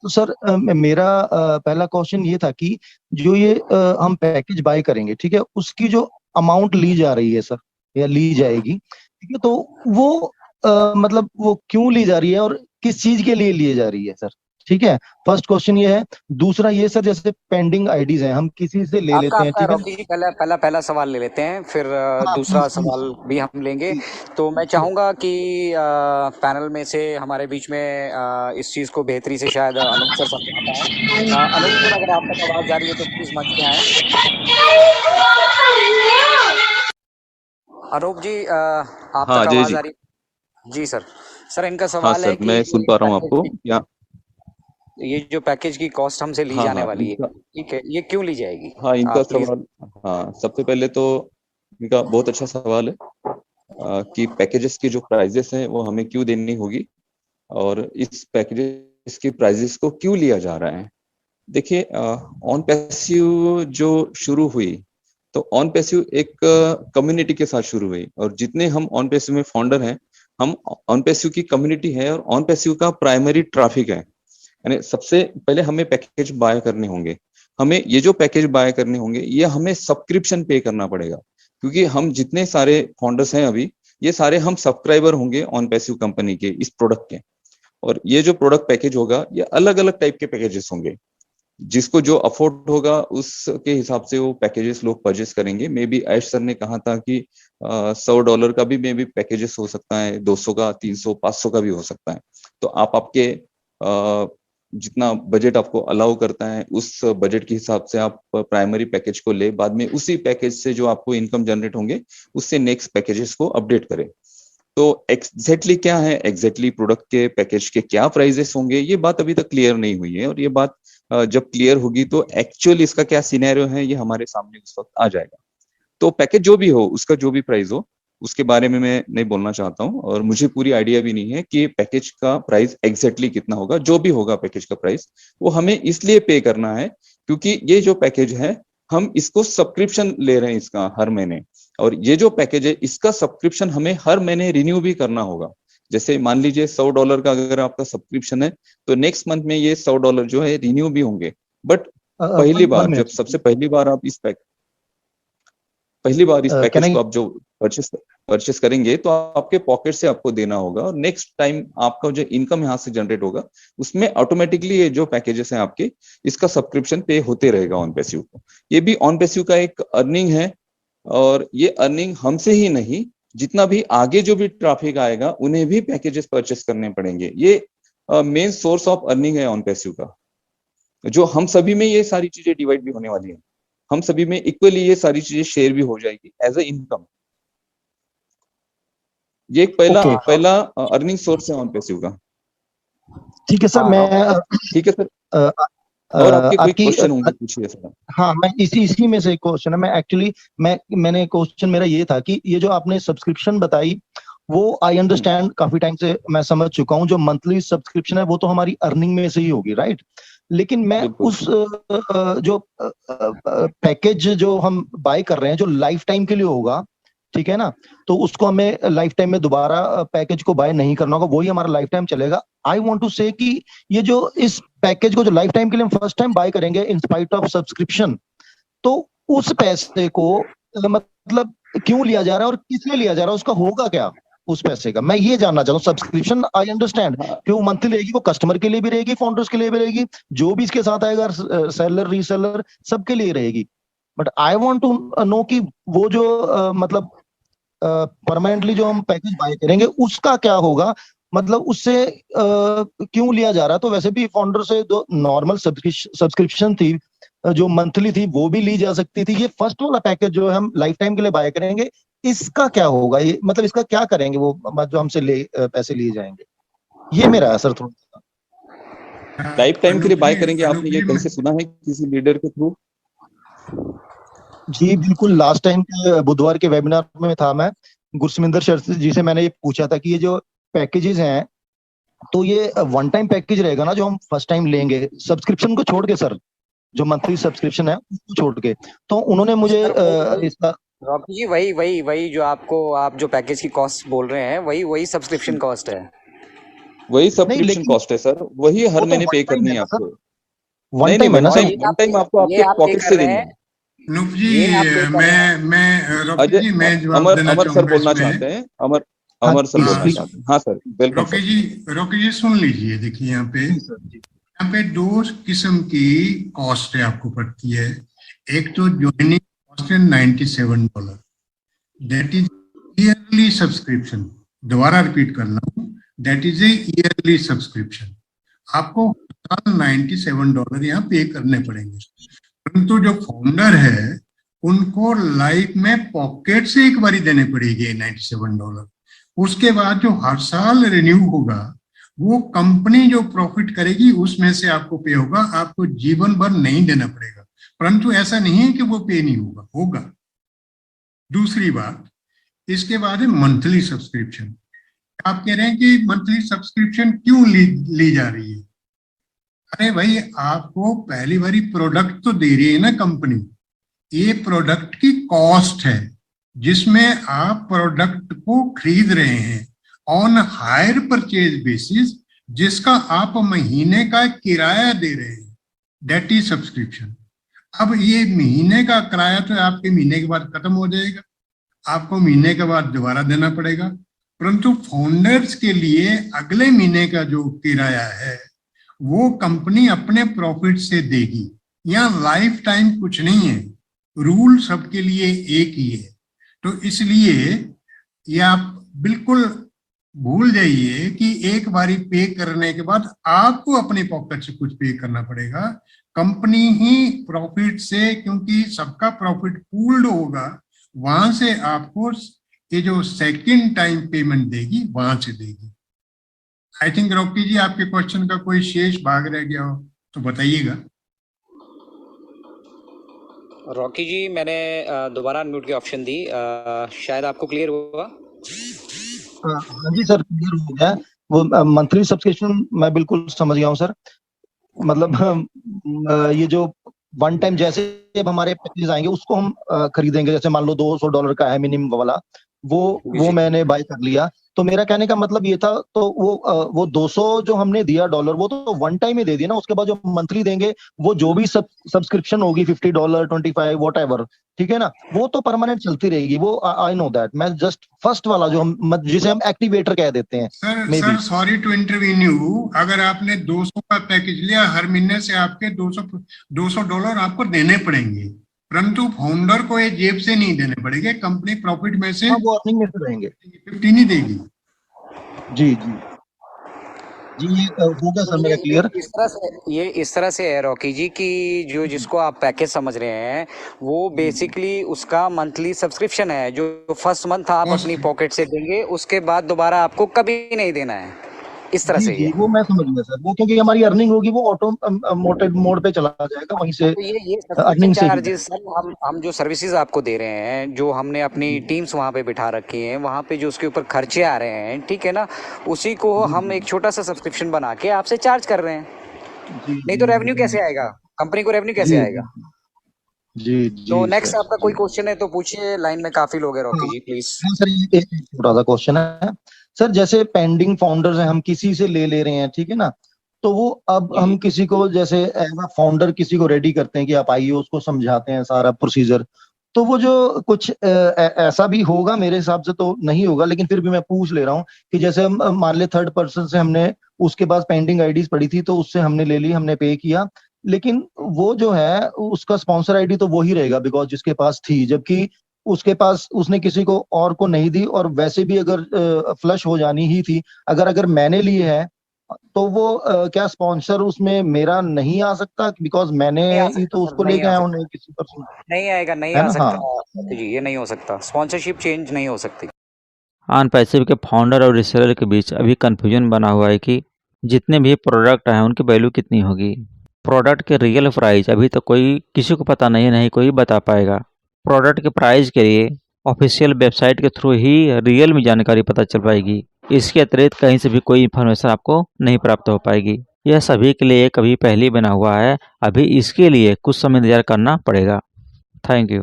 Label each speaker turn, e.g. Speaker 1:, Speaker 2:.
Speaker 1: तो सर मेरा पहला क्वेश्चन ये था कि जो ये हम पैकेज बाय करेंगे, ठीक है, उसकी जो अमाउंट ली जा रही है सर, या ली जाएगी, ठीक है, तो वो मतलब वो क्यों ली जा रही है और किस चीज के लिए ली जा रही है सर? ठीक है, फर्स्ट क्वेश्चन ये है। दूसरा ये सर, जैसे पेंडिंग आईडीज हैं, हम किसी से ले
Speaker 2: आपका
Speaker 1: लेते हैं,
Speaker 2: आपका
Speaker 1: ठीक है ना?
Speaker 2: रॉकी जी, पहला पहला पहला सवाल ले लेते हैं, फिर
Speaker 1: हाँ
Speaker 2: दूसरा
Speaker 1: प्लीज
Speaker 2: सवाल
Speaker 1: प्लीज
Speaker 2: भी हम लेंगे।
Speaker 1: प्लीज।
Speaker 2: तो मैं
Speaker 1: ठीक है।
Speaker 2: चाहूंगा कि पैनल में से हमारे बीच में इस चीज को बेहतरी से शायद अनूप सर समझा पाए। अनूप सर, अगर आप तक आवाज जा रही है तो प्लीज मंच पे आए। अनूप जी, आप
Speaker 3: हाँ
Speaker 2: तक
Speaker 3: अजय
Speaker 2: आवाज
Speaker 3: जी।
Speaker 2: आ रही है? जी सर। सर, इनका
Speaker 3: हाँ
Speaker 2: सवाल है
Speaker 3: सर,
Speaker 2: कि
Speaker 3: मैं सुन पा रहा हूँ आपको। या
Speaker 2: ये जो पैकेज की कॉस्ट हमसे ली
Speaker 3: हाँ
Speaker 2: जाने
Speaker 3: हाँ
Speaker 2: वाली है,
Speaker 3: इनका
Speaker 2: ठीक है, ये क्यों ली जाएगी?
Speaker 3: हाँ इनका
Speaker 2: आप प्लीज।
Speaker 3: सवाल। हाँ, सबसे पहले तो इनका बहुत अच्छा सवाल है कि पैकेजेस की जो प्राइजेस हैं वो हमें क्यों देनी होगी, और इस पैकेजेस की प्राइजेस को क्यों लिया जा रहा है। देखिए, ऑन पैसिव जो शुरू हुई, तो ऑन पैसिव एक कम्युनिटी के साथ शुरू हुई, और जितने हम ऑन पैसिव में फाउंडर हैं, हम ऑन पैसिव की कम्युनिटी है, और ऑन पैसिव का प्राइमरी ट्रैफिक है। यानी सबसे पहले हमें पैकेज बाय करने होंगे। हमें ये जो पैकेज बाय करने होंगे, ये हमें सब्सक्रिप्शन पे करना पड़ेगा, क्योंकि हम जितने सारे फाउंडर्स हैं अभी, ये सारे हम सब्सक्राइबर होंगे ऑन पैसिव कंपनी के इस प्रोडक्ट के। और ये जो प्रोडक्ट पैकेज होगा, ये अलग अलग टाइप के पैकेजेस होंगे। जिसको जो अफोर्ड होगा उसके हिसाब से वो पैकेजेस लोग परचेस करेंगे। मे बी ऐश सर ने कहा था कि $100 का भी मे बी पैकेजेस हो सकता है, 200 का, 300, 500 का भी हो सकता है। तो आप आपके जितना बजट आपको अलाउ करता है, उस बजट के हिसाब से आप प्राइमरी पैकेज को ले, बाद में उसी पैकेज से जो आपको इनकम जनरेट होंगे उससे नेक्स्ट पैकेजेस को अपडेट करें। तो एग्जैक्टली क्या है, एग्जैक्टली प्रोडक्ट के पैकेज के क्या प्राइजेस होंगे, ये बात अभी तक क्लियर नहीं हुई है। और ये बात जब क्लियर होगी तो एक्चुअल इसका क्या सिनेरियो है, ये हमारे सामने उस वक्त आ जाएगा। तो पैकेज जो भी हो, उसका जो भी प्राइस हो, उसके बारे में मैं नहीं बोलना चाहता हूँ, और मुझे पूरी आइडिया भी नहीं है कि पैकेज का प्राइस एग्जैक्टली कितना होगा। जो भी होगा पैकेज का प्राइस, वो हमें इसलिए पे करना है क्योंकि ये जो पैकेज है, हम इसको सब्सक्रिप्शन ले रहे हैं इसका हर महीने। और ये जो पैकेज है, इसका सब्सक्रिप्शन हमें हर महीने रिन्यू भी करना होगा। जैसे मान लीजिए $100 का अगर आपका सब्सक्रिप्शन है, तो नेक्स्ट मंथ में ये $100 जो है रिन्यू भी होंगे। बट पहली
Speaker 1: वन वन
Speaker 3: बार, जब
Speaker 1: मिनट।
Speaker 3: सबसे पहली बार इस
Speaker 1: कैन
Speaker 3: पैकेज
Speaker 1: आई?
Speaker 3: को आप जो परचेस करेंगे, तो आपके पॉकेट से आपको देना होगा, और नेक्स्ट टाइम आपका जो इनकम यहाँ से जनरेट होगा, उसमें ऑटोमेटिकली ये जो पैकेजेस हैं आपके, इसका सब्सक्रिप्शन पे होते रहेगा ऑन पैसिव को। ये भी ऑन पैसिव का एक अर्निंग है, और ये अर्निंग हमसे ही नहीं, जितना भी आगे जो भी ट्रैफिक आएगा उन्हें भी पैकेजेस परचेस करने पड़ेंगे। ये मेन सोर्स ऑफ अर्निंग है ऑन पैसिव का, जो हम सभी में ये सारी चीजें डिवाइड भी होने वाली है। हम सभी में इक्वली ये सारी चीजें शेयर भी हो जाएगी एज ए इनकम। ये एक पहला
Speaker 1: ओके,
Speaker 3: पहला अर्निंग सोर्स है ऑन पैसिव का।
Speaker 1: ठीक है सर।
Speaker 2: हाँ,
Speaker 1: मैं
Speaker 3: ठीक है सर,
Speaker 1: अ,
Speaker 3: और आपके कोई
Speaker 1: आपकी
Speaker 3: क्वेश्चन होंगे पूछिए सर।
Speaker 1: हाँ, मैं इसी इसी में से एक क्वेश्चन है। मैं एक्चुअली मैंने क्वेश्चन मेरा ये था कि ये जो आपने सब्सक्रिप्शन बताई, वो आई अंडरस्टैंड, काफी टाइम से मैं समझ चुका हूँ। जो मंथली सब्सक्रिप्शन है वो तो हमारी अर्निंग में से ही होगी, राइट? लेकिन मैं
Speaker 3: बिल्कुल।
Speaker 1: उस जो पैकेज जो हम बाय कर रहे हैं, जो लाइफ टाइम के लिए होगा, ठीक है ना, तो उसको हमें लाइफ टाइम में दोबारा पैकेज को बाय नहीं करना होगा, वही हमारा लाइफ टाइम चलेगा। आई वांट टू से कि ये जो इस पैकेज को जो लाइफ टाइम के लिए हम फर्स्ट टाइम बाय करेंगे इन स्पाइट ऑफ सब्सक्रिप्शन, तो उस पैसे को मतलब क्यों लिया जा रहा है और किस लिए लिया जा रहा है, उसका होगा क्या उस पैसे का, मैं ये जानना चाहता हूँ। सब्सक्रिप्शन आई अंडरस्टैंड
Speaker 3: हाँ
Speaker 1: कि वो मंथली रहेगी, वो कस्टमर के लिए भी रहेगी, फाउंडर्स के लिए भी रहेगी, जो भी इसके साथ आएगा, सेलर रीसेलर सबके लिए रहेगी। But I want to know कि वो जो मतलब परमानेंटली जो हम पैकेज बाय करेंगे उसका क्या होगा, मतलब उससे क्यों लिया जा रहा है। तो वैसे भी फाउंडर से जो नॉर्मल सब्सक्रिप्शन थी, जो मंथली थी, वो भी ली जा सकती थी। ये फर्स्ट वाला पैकेज जो है हम लाइफ टाइम के लिए बाय करेंगे, इसका क्या होगा, ये मतलब इसका क्या करेंगे वो जो हमसे पैसे लिए जाएंगे, ये मेरा है सर थोड़ा।
Speaker 3: लाइफ टाइम के लिए
Speaker 4: अनूप
Speaker 3: बाय
Speaker 4: जी,
Speaker 3: करेंगे, आपने ये कहीं से सुना है किसी लीडर के थ्रू?
Speaker 1: जी बिल्कुल, लास्ट टाइम के बुधवार के वेबिनार में था मैं। गुरसिमिंदर सर जी से मैंने ये पूछा था कि ये जो पैकेजेस हैं, तो ये वन टाइम पैकेज रहेगा ना जो हम फर्स्ट टाइम लेंगे, सब्सक्रिप्शन को छोड़ के सर, जो मंथली सब्सक्रिप्शन है उसको छोड़ के। तो उन्होंने मुझे
Speaker 2: सर, वही
Speaker 1: इसका
Speaker 2: रॉकी जी, वही वही वही जो आपको, आप जो पैकेज की कॉस्ट बोल रहे हैं, वही वही सब्सक्रिप्शन कॉस्ट है।
Speaker 3: वही सब्सक्रिप्शन
Speaker 1: लेकिन
Speaker 3: कॉस्ट है सर, वही हर
Speaker 1: वो तो
Speaker 3: महीने पे
Speaker 1: वन टाइम
Speaker 3: करनी
Speaker 1: है
Speaker 3: है
Speaker 1: ना सर,
Speaker 3: आपको।
Speaker 1: वन
Speaker 3: नहीं
Speaker 1: टाइम है ना
Speaker 3: one
Speaker 1: sir.
Speaker 3: Time one time आपको
Speaker 2: ये
Speaker 3: आपके
Speaker 2: आप पे
Speaker 3: पॉकेट
Speaker 2: कर
Speaker 3: से
Speaker 2: रहे
Speaker 3: देनी
Speaker 2: हैं,
Speaker 3: है।
Speaker 4: अनूप जी,
Speaker 2: ये आप पे कर रहे हैं।
Speaker 4: रॉकी जी, मैं जवाब
Speaker 3: अमर
Speaker 4: देना
Speaker 3: अमर सर
Speaker 4: चाहूंगा
Speaker 3: बोलना
Speaker 4: इसमें।
Speaker 3: चाहते हैं, अमर
Speaker 1: हाँ
Speaker 3: अमर सर
Speaker 1: प्लीज
Speaker 3: बोलना
Speaker 1: प्लीज।
Speaker 3: चाहते हैं। हाँ सर, वेलकम
Speaker 4: रॉकी
Speaker 3: सर।
Speaker 4: जी, रॉकी जी सुन लीजिए, देखिए
Speaker 1: जी सर जी।
Speaker 4: यहाँ पे दो किस्म की कॉस्ट है आपको पड़ती है। एक तो ज्वाइनिंग कॉस्ट है $97, दैट इज ईयरली सब्सक्रिप्शन। दोबारा रिपीट कर रहा हूँ, that is a yearly subscription. आपको $97 यहाँ पे करने पड़ेंगे। परंतु जो फाउंडर है उनको लाइफ में पॉकेट से एक बारी देने पड़ेगी $97। उसके बाद जो हर साल रिन्यू होगा, वो कंपनी जो प्रॉफिट करेगी उसमें से आपको पे होगा, आपको जीवन भर नहीं देना पड़ेगा। परंतु ऐसा नहीं है कि वो पे नहीं होगा, होगा। दूसरी बात, इसके बाद है मंथली सब्सक्रिप्शन। आप कह रहे हैं कि मंथली सब्सक्रिप्शन क्यों ली जा रही है? अरे भाई, आपको पहली बारी प्रोडक्ट तो दे रही है ना कंपनी, ये प्रोडक्ट की कॉस्ट है जिसमें आप प्रोडक्ट को खरीद रहे हैं ऑन हायर परचेज बेसिस, जिसका आप महीने का किराया दे रहे हैं, दैट इज सब्सक्रिप्शन। अब ये महीने का किराया तो आपके महीने के बाद खत्म हो जाएगा, आपको महीने के बाद दोबारा देना पड़ेगा। परंतु फाउंडर्स के लिए अगले महीने का जो किराया है वो कंपनी अपने प्रॉफिट से देगी। यहाँ लाइफ टाइम कुछ नहीं है, रूल सबके लिए एक ही है। तो इसलिए ये आप बिल्कुल भूल जाइए कि एक बारी पे करने के बाद आपको अपने पॉकेट से कुछ पे करना पड़ेगा। कंपनी ही प्रॉफिट से, क्योंकि सबका प्रॉफिट पूल्ड होगा, वहां से आपको ये जो सेकंड टाइम पेमेंट देगी वहां से देगी। आई थिंक रॉकी जी, आपके क्वेश्चन का कोई शेष भाग रह गया हो तो बताइएगा।
Speaker 2: रॉकी जी, मैंने दोबारा अनम्यूट की ऑप्शन दी, शायद आपको क्लियर हुआ।
Speaker 1: हाँ जी सर, क्लियर हो गया। वो मंथली सब्सक्रिप्शन मैं बिल्कुल समझ गया हूँ सर। मतलब ये जो वन टाइम, जैसे अब हमारे पैकेज आएंगे उसको हम खरीदेंगे, जैसे मान लो $200 का है मिनिमम वाला, वो मैंने बाय कर लिया। तो मेरा कहने का मतलब ये था, तो वो 200 जो हमने दिया डॉलर, वो तो वन टाइम ही दे दिया ना। उसके बाद जो मंथली देंगे, वो जो भी सब्सक्रिप्शन होगी $50, 25, वॉट एवर, ठीक है ना, वो तो परमानेंट चलती रहेगी। वो आई नो दैट। मैं जस्ट फर्स्ट वाला जो हम, जिसे हम एक्टिवेटर कह देते हैं,
Speaker 4: सर सॉरी टू इंटरवीन्यू, अगर आपने 200 का पैकेज लिया, हर महीने से आपके $200 आपको देने पड़ेंगे, परंतु फाउंडर को ये जेब से नहीं देने पड़ेंगे, कंपनी प्रॉफिट में से
Speaker 1: वो अर्निंग में से रहेंगे,
Speaker 4: 50 नहीं देगी।
Speaker 1: जी जी जी। ये हो गया सर मेरा क्लियर।
Speaker 2: इस तरह से है रॉकी जी कि जो जिसको आप पैकेज समझ रहे हैं वो बेसिकली उसका मंथली सब्सक्रिप्शन है, जो फर्स्ट मंथ आप अपनी पॉकेट से देंगे, उसके बाद दोबारा आपको कभी नहीं देना है। इस तरह से
Speaker 1: जी, वो मैं समझ गया सर। वो क्योंकि हमारी अर्निंग होगी, वो ऑटो मोड पे चला जाएगा, वहीं से
Speaker 2: तो ये
Speaker 1: अर्निंग से
Speaker 2: चार्जेस सर, हम जो सर्विसेज आपको दे रहे हैं, जो हमने अपनी टीम्स वहाँ पे बिठा रखी हैं, वहाँ पे जो उसके ऊपर खर्चे आ रहे हैं, ठीक है ना, उसी को हम एक छोटा सा सब्सक्रिप्शन बना के आपसे चार्ज कर रहे हैं। नहीं तो रेवेन्यू कैसे आएगा, कंपनी को रेवेन्यू कैसे आएगा?
Speaker 1: जी।
Speaker 2: तो नेक्स्ट आपका कोई क्वेश्चन है तो पूछिए, लाइन में काफी लोग हैं रॉकी जी, प्लीज।
Speaker 1: सर एक छोटा सा क्वेश्चन है सर। जैसे पेंडिंग फाउंडर्स हैं, हम किसी से ले रहे हैं, ठीक है ना, तो वो अब हम किसी को, जैसे एज अ फाउंडर किसी को रेडी करते हैं कि आप आइए, उसको समझाते हैं सारा प्रोसीजर, तो वो जो कुछ ऐसा भी होगा, मेरे हिसाब से तो नहीं होगा, लेकिन फिर भी मैं पूछ ले रहा हूँ कि जैसे हम मान ले थर्ड पर्सन से हमने, उसके पास पेंडिंग आईडीज पड़ी थी, तो उससे हमने ले ली, हमने पे किया, लेकिन वो जो है उसका स्पॉन्सर आईडी तो वो ही रहेगा, बिकॉज जिसके पास थी, जबकि उसके पास, उसने किसी को और को नहीं दी। और वैसे भी अगर फ्लश हो जानी ही थी, अगर मैंने ली है, तो वो क्या स्पॉन्सर उसमें मेरा नहीं आ सकता? बिकॉज मैंने ही तो उसको लेके आया हूँ, नहीं किसी पर्सन।
Speaker 2: नहीं आएगा, नहीं
Speaker 1: है
Speaker 2: आ
Speaker 1: ना?
Speaker 2: सकता जी, ये नहीं हो सकता, स्पॉन्सरशिप चेंज नहीं हो सकती।
Speaker 5: ऑनपैसिव के फाउंडर और रीसेलर के बीच अभी कंफ्यूजन बना हुआ है कि जितने भी प्रोडक्ट हैं उनकी वैल्यू कितनी होगी। प्रोडक्ट के रियल प्राइस अभी तो कोई किसी को पता नहीं कोई बता पाएगा। प्रोडक्ट के प्राइस के लिए ऑफिशियल वेबसाइट के थ्रू ही रियल में जानकारी पता चल पाएगी। इसके अतिरिक्त कहीं से भी कोई इन्फॉर्मेशन आपको नहीं प्राप्त हो पाएगी। यह सभी के लिए कभी पहले बना हुआ है, अभी इसके लिए कुछ समय इंतजार करना पड़ेगा। Thank you.